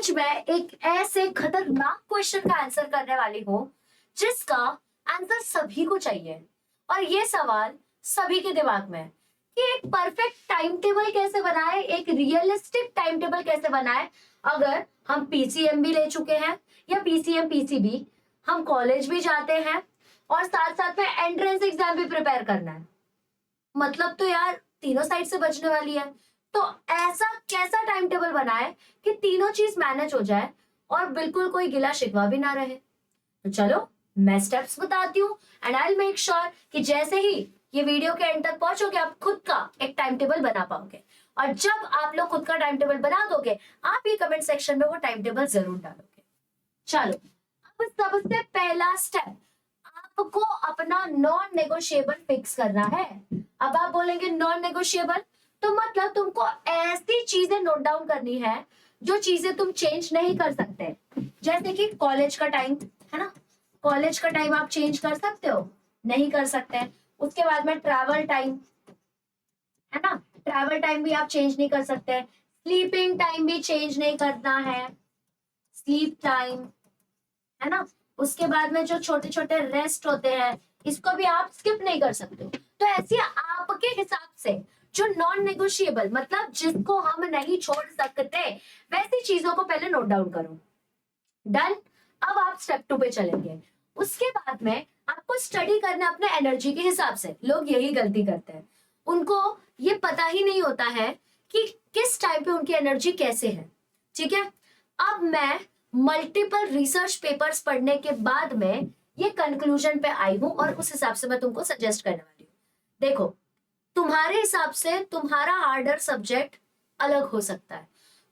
आज मैं एक ऐसे खतरनाक क्वेश्चन का आंसर करने वाली हूँ जिसका आंसर सभी को चाहिए। और ये सवाल सभी के दिमाग में है कि एक परफेक्ट टाइम टेबल कैसे बनाए, एक रियलिस्टिक टाइम टेबल कैसे बनाए अगर हम पीसीएम भी ले चुके हैं या पीसीएम पीसीबी, हम कॉलेज भी जाते हैं और साथ साथ में एंट्रेंस एग्जाम भी प्रिपेयर करना है। मतलब तो यार तीनों साइड से बचने वाली है। तो ऐसा कैसा टाइम टेबल बनाए कि तीनों चीज मैनेज हो जाए और बिल्कुल कोई गिला शिकवा भी ना रहे। तो चलो मैं स्टेप्स बताती हूँ and I will make sure कि जैसे ही ये वीडियो के एंड तक पहुंचोगे आप खुद का एक टाइम टेबल बना पाओगे। और जब आप लोग खुद का टाइम टेबल बना दोगे आप ये कमेंट सेक्शन में वो टाइम टेबल जरूर डालोगे। चलो अब सबसे पहला स्टेप, आपको अपना नॉन नेगोशिएबल फिक्स करना है। अब आप बोलेंगे नॉन नेगोशिएबल तो मतलब तुमको ऐसी चीजें नोट डाउन करनी है जो चीजें तुम चेंज नहीं कर सकते। जैसे कि कॉलेज का टाइम है ना, कॉलेज का टाइम आप चेंज कर सकते हो? नहीं कर सकते। उसके बाद में ट्रैवल टाइम है ना, ट्रैवल टाइम भी आप चेंज नहीं कर सकते। स्लीपिंग टाइम भी चेंज नहीं करना है, स्लीप टाइम है ना। उसके बाद में जो छोटे छोटे रेस्ट होते हैं इसको भी आप स्किप नहीं कर सकते हो। तो ऐसे आपके हिसाब से जो नॉन नेगोशिएबल मतलब जिसको हम नहीं छोड़ सकते वैसी चीजों को पहले नोट डाउन करो। डन। अब आप स्टेप 2 पे चलेंगे। उसके बाद में आपको स्टडी करना अपने एनर्जी के हिसाब से। लोग यही गलती करते हैं, उनको ये पता ही नहीं होता है कि किस टाइम पे उनकी एनर्जी कैसे है। ठीक है, अब मैं मल्टीपल रिसर्च पेपर्स पढ़ने के बाद में ये कंक्लूजन पे आई हूं और उस हिसाब से मैं तुमको सजेस्ट करने वाली हूँ। देखो, तुम्हारे हिसाब से तुम्हारा हार्डर सब्जेक्ट अलग हो सकता है।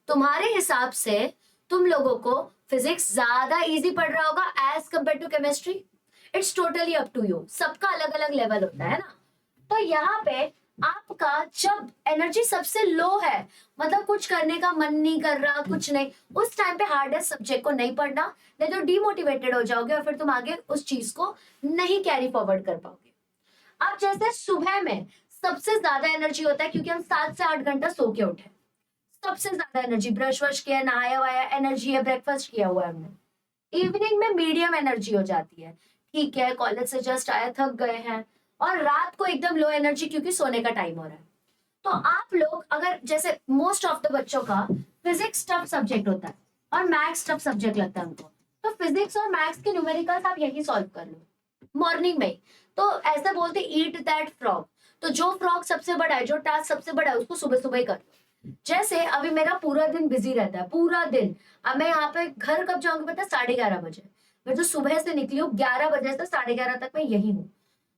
तुम्हारे हिसाब से तुम लोगों को फिजिक्स ज्यादा इजी पड़ रहा होगा as compared to chemistry. It's totally up to you, सबका अलग अलग लेवल होता है ना। तो यहाँ पे आपका जब एनर्जी सबसे लो है, मतलब कुछ करने का मन नहीं कर रहा, कुछ नहीं, उस टाइम पे हार्डेस्ट सब्जेक्ट को नहीं पढ़ना, नहीं तो डिमोटिवेटेड हो जाओगे और फिर तुम आगे उस चीज को नहीं कैरी फॉरवर्ड कर पाओगे। अब जैसे सुबह में सबसे ज्यादा एनर्जी होता है क्योंकि हम 7 से 8 घंटा सो के उठे, सबसे ज्यादा एनर्जी, ब्रश वश किया, नहाया वाया, एनर्जी है, ब्रेकफास्ट किया हुआ है हमने। इवनिंग में मीडियम एनर्जी हो जाती है, ठीक है, कॉलेज से जस्ट आया, थक गए हैं। और रात को एकदम लो एनर्जी क्योंकि सोने का टाइम हो रहा है। तो आप लोग अगर जैसे मोस्ट ऑफ द बच्चों का फिजिक्स टफ सब्जेक्ट होता है और मैथ्स टफ सब्जेक्ट लगता है उनको, तो फिजिक्स और मैथ्स के न्यूमेरिकल्स आप यही सॉल्व कर लो मॉर्निंग में। तो ऐसा बोलते ईट दैट फ्रॉग, तो जो फ्रॉग सबसे बड़ा है, जो टास्क सबसे बड़ा है, उसको सुबह सुबह ही कर लो। जैसे अभी मेरा पूरा दिन बिजी रहता है, पूरा दिन। अब मैं यहाँ पे घर कब जाऊंगी पता है? 11:30 बजे। मैं तो सुबह से निकली हूँ, 11 बजे से 11:30 तक मैं यही हूँ।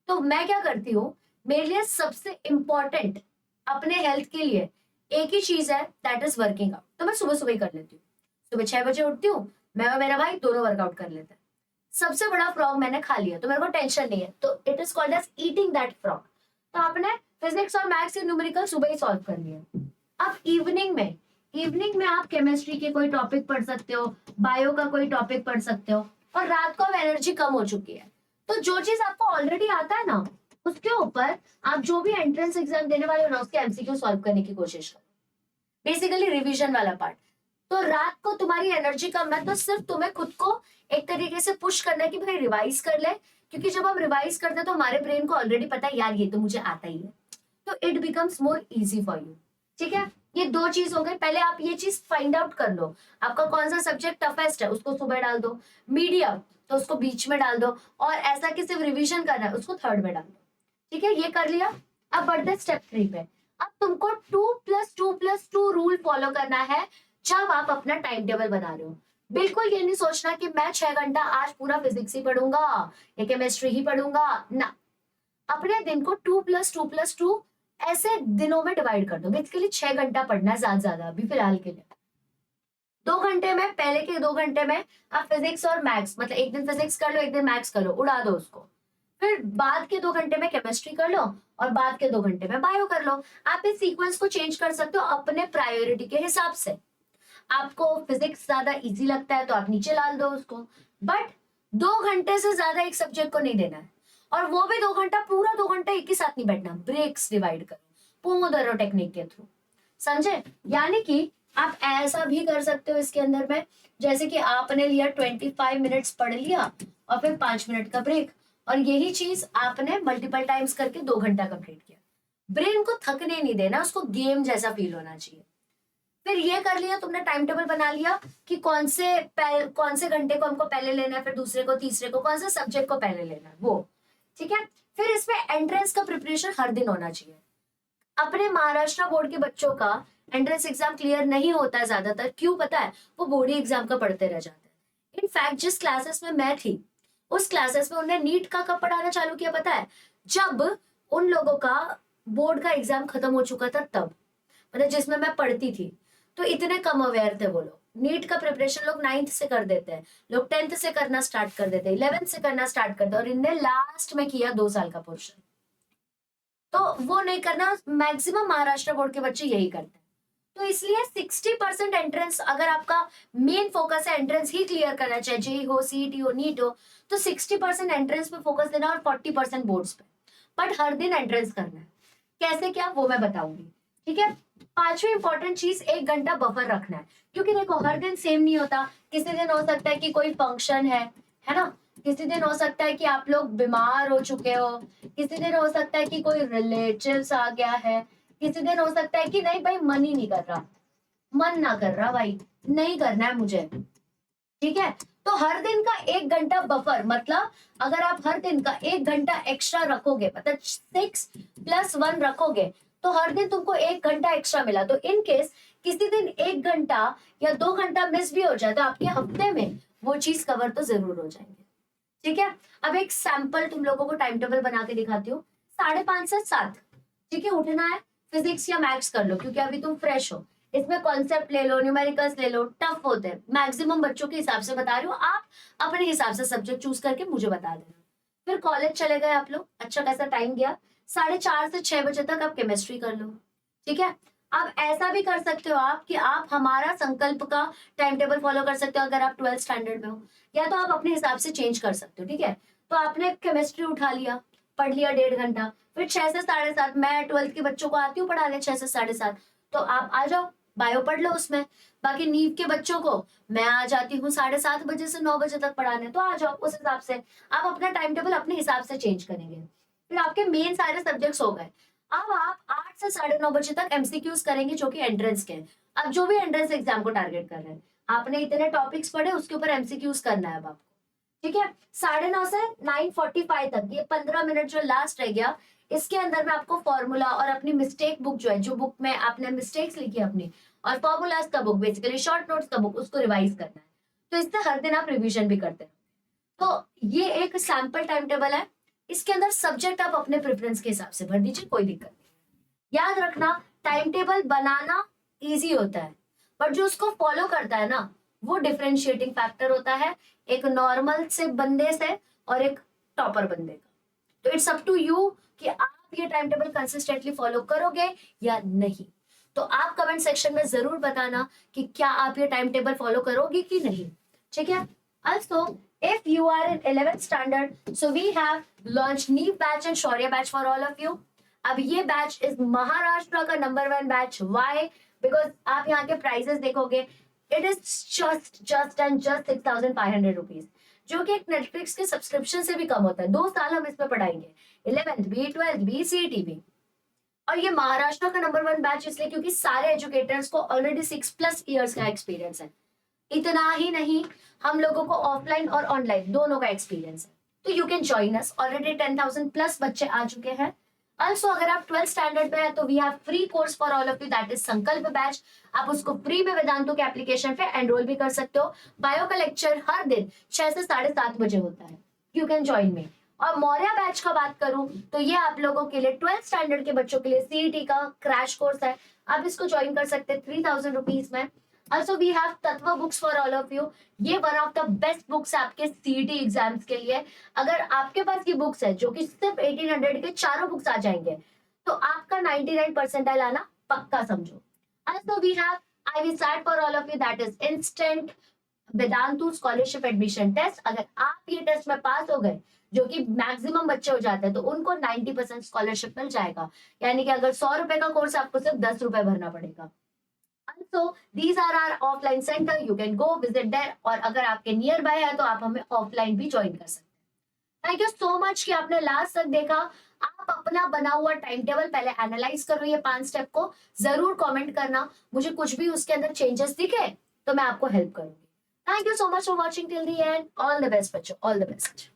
तो मैं क्या करती हूँ, मेरे लिए सबसे इंपॉर्टेंट अपने हेल्थ के लिए एक ही चीज है, दैट इज वर्किंग आउट। तो मैं सुबह सुबह ही कर लेती हूँ। सुबह 6 बजे उठती हूँ, मैं और मेरा भाई दोनों वर्कआउट कर लेते हैं। सबसे बड़ा फ्रॉग मैंने खा लिया तो मेरे को टेंशन नहीं है, तो it is called as eating that frog. तो आपने फिजिक्स और मैथ्स के न्यूमेरिकल सुबह ही सॉल्व कर लिया। अब इवनिंग में आप केमिस्ट्री के कोई टॉपिक पढ़ सकते हो, बायो का कोई टॉपिक पढ़ सकते हो। और रात को अब एनर्जी कम हो चुकी है, तो जो चीज आपको ऑलरेडी आता है ना, उसके ऊपर आप जो भी एंट्रेंस एग्जाम देने वाले हो ना, उसके एमसीक्यू सॉल्व करने की कोशिश करो, बेसिकली रिवीजन वाला पार्ट। तो रात को तुम्हारी एनर्जी कम है तो सिर्फ तुम्हें खुद को एक तरीके से पुश करना है कि भाई रिवाइज कर ले, क्योंकि जब हम रिवाइज करते हैं तो हमारे ब्रेन को ऑलरेडी पता है यार ये तो मुझे आता ही है, तो it becomes more easy for you. ठीक है, ये दो चीज हो गई। पहले आप ये चीज फाइंड आउट कर लो, आपका कौन सा सब्जेक्ट टफेस्ट है उसको सुबह डाल दो, मीडियम तो उसको बीच में डाल दो, और ऐसा कि सिर्फ रिवीजन करना है उसको थर्ड में डाल दो। ठीक है, ये कर लिया। अब बढ़ते स्टेप 3 पे। अब तुमको 2+2+2 रूल फॉलो करना है जब आप अपना टाइम टेबल बना रहे हो। बिल्कुल ये नहीं सोचना कि मैं 6 घंटा आज पूरा फिजिक्स ही पढ़ूंगा या केमिस्ट्री ही पढ़ूंगा ना। अपने दिन को 2+2+2 ऐसे दिनों में डिवाइड कर दो। बेसिकली 6 घंटा पढ़ना है ज्यादा अभी फिलहाल के लिए। 2 घंटे में, पहले के 2 घंटे में आप फिजिक्स और मैथ्स, मतलब एक दिन फिजिक्स कर लो एक दिन मैथ्स कर लो, उड़ा दो उसको। फिर बाद के 2 घंटे में केमिस्ट्री कर लो और बाद के 2 घंटे में बायो कर लो। आप इस सीक्वेंस को चेंज कर सकते हो अपने प्रायोरिटी के हिसाब से। आपको फिजिक्स ज्यादा इजी लगता है तो आप नीचे डाल दो उसको, बट 2 घंटे से ज्यादा एक सब्जेक्ट को नहीं देना है। और वो भी 2 घंटा, पूरा 2 घंटा एक ही साथ नहीं बैठना, ब्रेक्स डिवाइड करो पोमोडोरो टेक्निक के थ्रू। समझे? यानी कि आप ऐसा भी कर सकते हो इसके अंदर में, जैसे कि आपने लिया 25 मिनट्स पढ़ लिया और फिर 5 मिनट का ब्रेक, और यही चीज आपने मल्टीपल टाइम्स करके 2 घंटा कंप्लीट किया। ब्रेन को थकने नहीं देना, उसको गेम जैसा फील होना चाहिए। फिर ये कर लिया तुमने, टाइम टेबल बना लिया कि कौन से घंटे को हमको पहले लेना है, फिर दूसरे को, तीसरे को, कौन से सब्जेक्ट को पहले लेना है वो, ठीक है। फिर इसमें एंट्रेंस का प्रिपरेशन हर दिन होना चाहिए। अपने महाराष्ट्र बोर्ड के बच्चों का एंट्रेंस एग्जाम क्लियर नहीं होता है ज्यादातर, क्यों पता है? वो बोर्ड एग्जाम का पढ़ते रह जाते हैं। इनफैक्ट जिस क्लासेस में मैं थी, उस क्लासेस में उन्होंने नीट का कब पढ़ाना चालू किया पता है? जब उन लोगों का बोर्ड का एग्जाम खत्म हो चुका था तब, मतलब जिसमें मैं पढ़ती थी। तो इतने कम अवेयर थे वो लोग। नीट का प्रिपरेशन लोग 9th से कर देते हैं, लोग 10th से करना स्टार्ट कर देते हैं, 11th से करना स्टार्ट कर देते, और इनने लास्ट में किया 2 साल का पोर्शन। तो वो नहीं करना, मैक्सिमम महाराष्ट्र बोर्ड के बच्चे यही करते हैं। तो इसलिए 60% एंट्रेंस, अगर आपका मेन फोकस है एंट्रेंस ही क्लियर करना, चाहे जेई हो, सीईटी हो, नीट हो, तो 60% एंट्रेंस पे फोकस देना और 40% बोर्ड्स पे। बट हर दिन एंट्रेंस करना है। कैसे क्या वो मैं बताऊंगी, ठीक है। पांचवी इंपॉर्टेंट चीज, 1 घंटा बफर रखना है, क्योंकि देखो हर दिन सेम नहीं होता। किसी दिन हो सकता है कि कोई फंक्शन है ना, किसी दिन हो सकता है कि आप लोग बीमार हो चुके हो, किसी दिन हो सकता है कि कोई रिलेटिव्स आ गया है, किसी दिन हो सकता है कि नहीं भाई मन ही नहीं कर रहा, मन ना कर रहा भाई, नहीं करना है मुझे, ठीक है। तो हर दिन का 1 घंटा बफर, मतलब अगर आप हर दिन का 1 घंटा एक्स्ट्रा रखोगे, मतलब 6+1 रखोगे, तो हर दिन तुमको 1 घंटा एक्स्ट्रा मिला। तो इन केस किसी दिन 1 घंटा या 2 घंटा मिस भी हो जाए, तो आपके हफ्ते में वो चीज कवर तो जरूर हो जाएंगे, ठीक है। अब एक सैंपल तुम लोगों को टाइम टेबल बना के दिखाती हूँ। 5:30 से 7, ठीक है, उठना है। फिजिक्स या मैथ्स कर लो, क्योंकि अभी तुम फ्रेश हो। इसमें कॉन्सेप्ट ले लो, न्यूमेरिकल्स ले लो, टफ होते हैं। मैक्सिमम बच्चों के हिसाब से बता रही हूँ, आप अपने हिसाब से सब्जेक्ट चूज करके मुझे बता देना। फिर कॉलेज चले गए आप लोग, अच्छा खासा टाइम गया, 4:30 से 6 बजे तक आप केमिस्ट्री कर लो, ठीक है। अब ऐसा भी कर सकते हो आप कि आप हमारा संकल्प का टाइम टेबल फॉलो कर सकते हो, अगर आप 12th स्टैंडर्ड में हो, या तो आप अपने हिसाब से चेंज कर सकते हो, ठीक है। तो आपने केमिस्ट्री उठा लिया, पढ़ लिया 1.5 घंटा, फिर 6 से 7:30, मैं 12th के बच्चों को आती हूँ पढ़ाने 6 से 7:30, तो आप आ जाओ, बायो पढ़ लो उसमें। बाकी नीव के बच्चों को मैं आ जाती हूँ 7:30 बजे से 9 बजे तक पढ़ाने, तो आ जाओ। उस हिसाब से आप अपना टाइम टेबल अपने हिसाब से चेंज करेंगे। फिर आपके मेन सारे सब्जेक्ट्स हो गए। अब आप 8 से 9:30 बजे तक एमसीक्यूज करेंगे, जो कि एंट्रेंस के हैं। अब जो भी एंट्रेंस एग्जाम को टारगेट कर रहे हैं, आपने इतने टॉपिक्स पढ़े, उसके ऊपर एमसीक्यूज करना है अब आपको, ठीक है। 9:30 से 9:45 तक, ये 15 मिनट जो लास्ट रह गया, इसके अंदर में आपको फॉर्मूला और अपनी मिस्टेक बुक जो है, जो बुक में आपने मिस्टेक्स लिखी अपनी, और फॉर्मूलाज का बुक, बेसिकली शॉर्ट नोट्स का बुक, उसको रिवाइज करना है। तो इससे हर दिन आप रिवीजन भी करते हैं। तो ये एक सैंपल टाइम टेबल है। इसके अंदर सब्जेक्ट आप अपने प्रेफरेंस के हिसाब से भर दीजिए, कोई दिक्कत नहीं। याद रखना, टाइम टेबल बनाना इजी होता है, पर जो उसको फॉलो करता है ना, वो डिफरेंशिएटिंग फैक्टर होता है, एक नॉर्मल से बंदे से और एक टॉपर बंदे का। तो इट्स अप टू यू कि आप ये टाइम टेबल कंसिस्टेंटली फॉलो करोगे या नहीं। तो आप कमेंट सेक्शन में जरूर बताना कि क्या आप ये टाइम टेबल फॉलो करोगे कि नहीं, ठीक है। Also, if you are in 11th standard, so we have launched NEET batch and Shaurya batch for all of you. अब ये बैच इज महाराष्ट्र का नंबर 1 बैच। वाई? बिकॉज आप यहाँ के प्राइजेस देखोगे, it is just and just 6,500 rupees, जो कि एक नेटफ्लिक्स के सब्सक्रिप्शन से भी कम होता है। 2 साल हम इसमें पढ़ाएंगे, 11th भी, 12th भी, सीईटी भी। और ये महाराष्ट्र का नंबर 1 बैच इसलिए क्योंकि सारे एजुकेटर्स को ऑलरेडी 6+ ईयर्स का एक्सपीरियंस है। इतना ही नहीं, हम लोगों को ऑफलाइन और ऑनलाइन दोनों का एक्सपीरियंस है। तो you can join us. Already 10,000+ बच्चे आ चुके हैं। ऑल्सो अगर आप 12th स्टैंडर्ड में है, तो we have free course for all of you, that is Sankalp batch. आप उसको फ्री में वेदांतों के एप्लीकेशन पे एनरोल भी कर सकते हो। बायो का लेक्चर हर दिन 6 से 7:30 बजे होता है। You can join me. और मौर्य बैच का बात करूं, तो ये आप लोगों के लिए 12th स्टैंडर्ड के बच्चों के लिए सीईटी का क्रैश कोर्स है। आप इसको ज्वाइन कर सकते हैं 3,000 रुपीज में। Also we have Tattva books for all of you. ये one of the best books है आपके सीईटी एग्जाम्स के लिए। अगर आपके पास ये बुक्स है, जो कि सिर्फ 1800 के चारों बुक्स आ जाएंगे, तो आपका 99 परसेंटाइल आना पक्का समझो। Also we have IVSAT for all of you, that is instant Vedantu scholarship admission test. अगर आप ये टेस्ट में पास हो गए, जो कि मैक्सिमम बच्चे हो जाते हैं, तो उनको 90% स्कॉलरशिप मिल जाएगा। यानी कि अगर 100 रुपए का कोर्स, आपको सिर्फ 10 रुपए भरना पड़ेगा। So these are are offline centre, you can go visit there, और अगर आपके नियर बाय है तो आप हमें ऑफलाइन भी ज्वाइन कर सकते हैं। थैंक यू सो मच कि आपने लास्ट तक देखा। आप अपना बना हुआ टाइम टेबल पहले एनालाइज करो, ये 5 स्टेप को जरूर कमेंट करना, मुझे कुछ भी उसके अंदर चेंजेस दिखे तो मैं आपको हेल्प करूंगी। Thank you so much for watching till the end. All the best बच्चों, ऑल द बेस्ट।